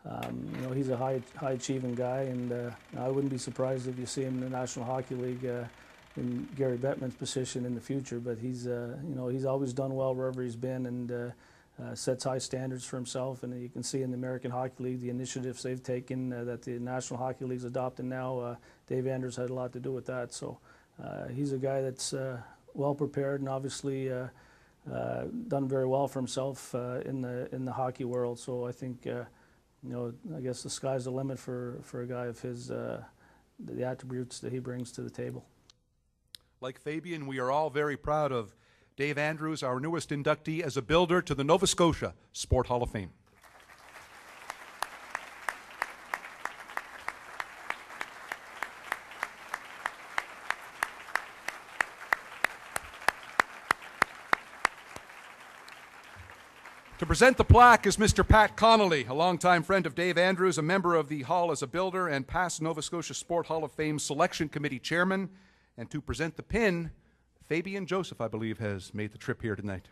You know, he's a high achieving guy, and I wouldn't be surprised if you see him in the National Hockey League in Gary Bettman's position in the future. But he's, you know, he's always done well wherever he's been, and sets high standards for himself. And you can see in the American Hockey League the initiatives they've taken that the National Hockey League's adopting now. Dave Andrews had a lot to do with that. So he's a guy that's well prepared and obviously done very well for himself in the hockey world. So I think. You know, I guess the sky's the limit for a guy of his, the attributes that he brings to the table. Like Fabian, we are all very proud of Dave Andrews, our newest inductee as a builder to the Nova Scotia Sport Hall of Fame. To present the plaque is Mr. Pat Connolly, a longtime friend of Dave Andrews, a member of the Hall as a builder, and past Nova Scotia Sport Hall of Fame Selection Committee chairman. And to present the pin, Fabian Joseph, I believe, has made the trip here tonight.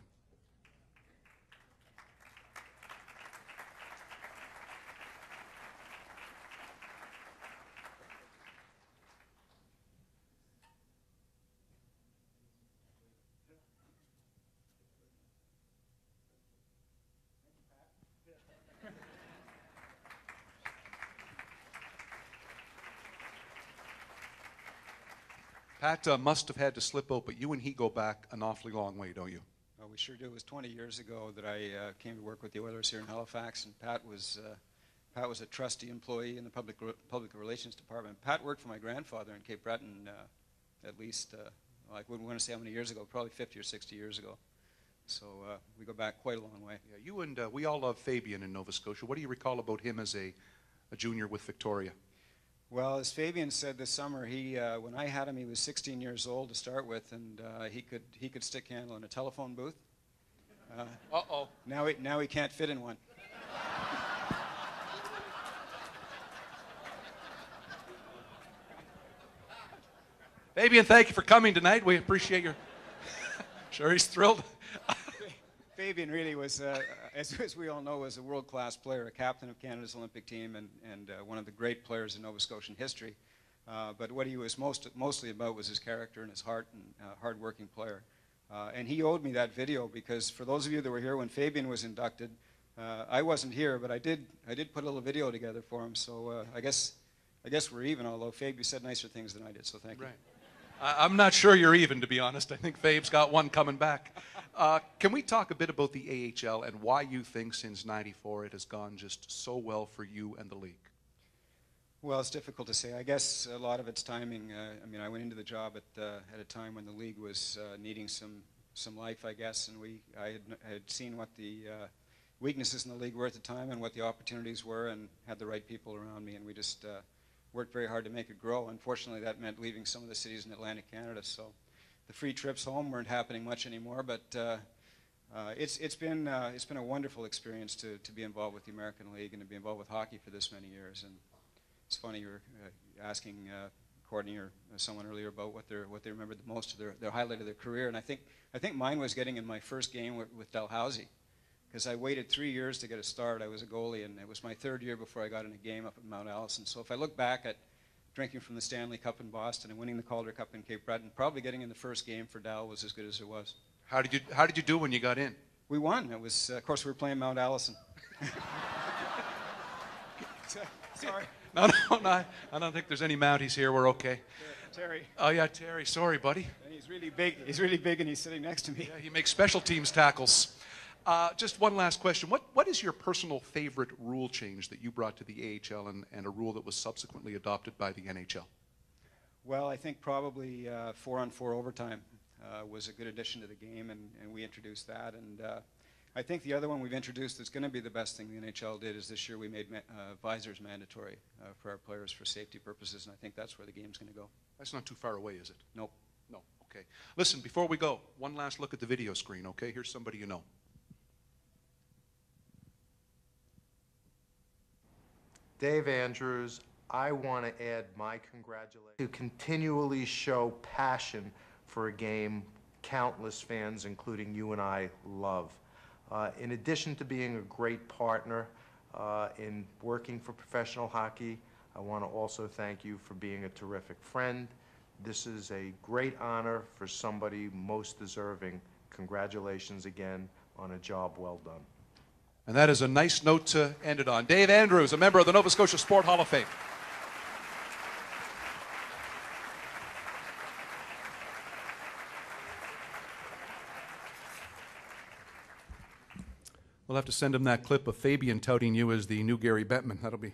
Pat must have had to slip out, but you and he go back an awfully long way, don't you? Well, we sure do. It was 20 years ago that I came to work with the Oilers here in Halifax, and Pat was a trusty employee in the public relations department. Pat worked for my grandfather in Cape Breton at least, I wouldn't want to say how many years ago, probably 50 or 60 years ago. So we go back quite a long way. Yeah, you and we all love Fabian in Nova Scotia. What do you recall about him as a junior with Victoria? Well, as Fabian said this summer, he when I had him, he was 16 years old to start with, and he could stick handle in a telephone booth. Uh-oh. Now he can't fit in one. Fabian, thank you for coming tonight. We appreciate your. Sure, he's thrilled. Fabian really was, as we all know, was a world-class player, a captain of Canada's Olympic team, and one of the great players in Nova Scotian history. But what he was mostly about was his character and his heart, and hard-working player. And he owed me that video, because for those of you that were here when Fabian was inducted, I wasn't here, but I did put a little video together for him. So I guess we're even. Although Fabian said nicer things than I did, so thank you. Right. I'm not sure you're even, to be honest. I think Fabe's got one coming back. Can we talk a bit about the AHL and why you think since '94 it has gone just so well for you and the league? Well, it's difficult to say. I guess a lot of it's timing. I mean, I went into the job at a time when the league was needing some life, I guess, and I had seen what the weaknesses in the league were at the time and what the opportunities were, and had the right people around me, and we just worked very hard to make it grow. Unfortunately, that meant leaving some of the cities in Atlantic Canada, so the free trips home weren't happening much anymore. But it's been a wonderful experience to be involved with the American League and to be involved with hockey for this many years. And it's funny, you were asking Courtney or someone earlier about what they remembered the most of their highlight of their career, and I think mine was getting in my first game with Dalhousie, because I waited 3 years to get a start. I was a goalie, and it was my third year before I got in a game up at Mount Allison. So if I look back at drinking from the Stanley Cup in Boston and winning the Calder Cup in Cape Breton, probably getting in the first game for Dal was as good as it was. How did you do when you got in? We won. It was, of course, we were playing Mount Allison. Sorry. No, I don't think there's any Mounties here. We're okay. Terry. Oh yeah, Terry. Sorry, buddy. And he's really big. He's really big, and he's sitting next to me. Yeah, he makes special teams tackles. Just one last question. What is your personal favorite rule change that you brought to the AHL and a rule that was subsequently adopted by the NHL? Well, I think probably 4-on-4 overtime was a good addition to the game, and we introduced that. And I think the other one we've introduced that's going to be the best thing the NHL did is this year we made visors mandatory for our players for safety purposes, and I think that's where the game's going to go. That's not too far away, is it? Nope. No. Okay. Listen, before we go, one last look at the video screen, okay? Here's somebody you know. Dave Andrews, I want to add my congratulations to continually show passion for a game countless fans, including you and I, love. In addition to being a great partner, in working for professional hockey. I want to also thank you for being a terrific friend. This is a great honor for somebody most deserving. Congratulations again on a job well done. And that is a nice note to end it on. Dave Andrews, a member of the Nova Scotia Sport Hall of Fame. We'll have to send him that clip of Fabian touting you as the new Gary Bettman. That'll be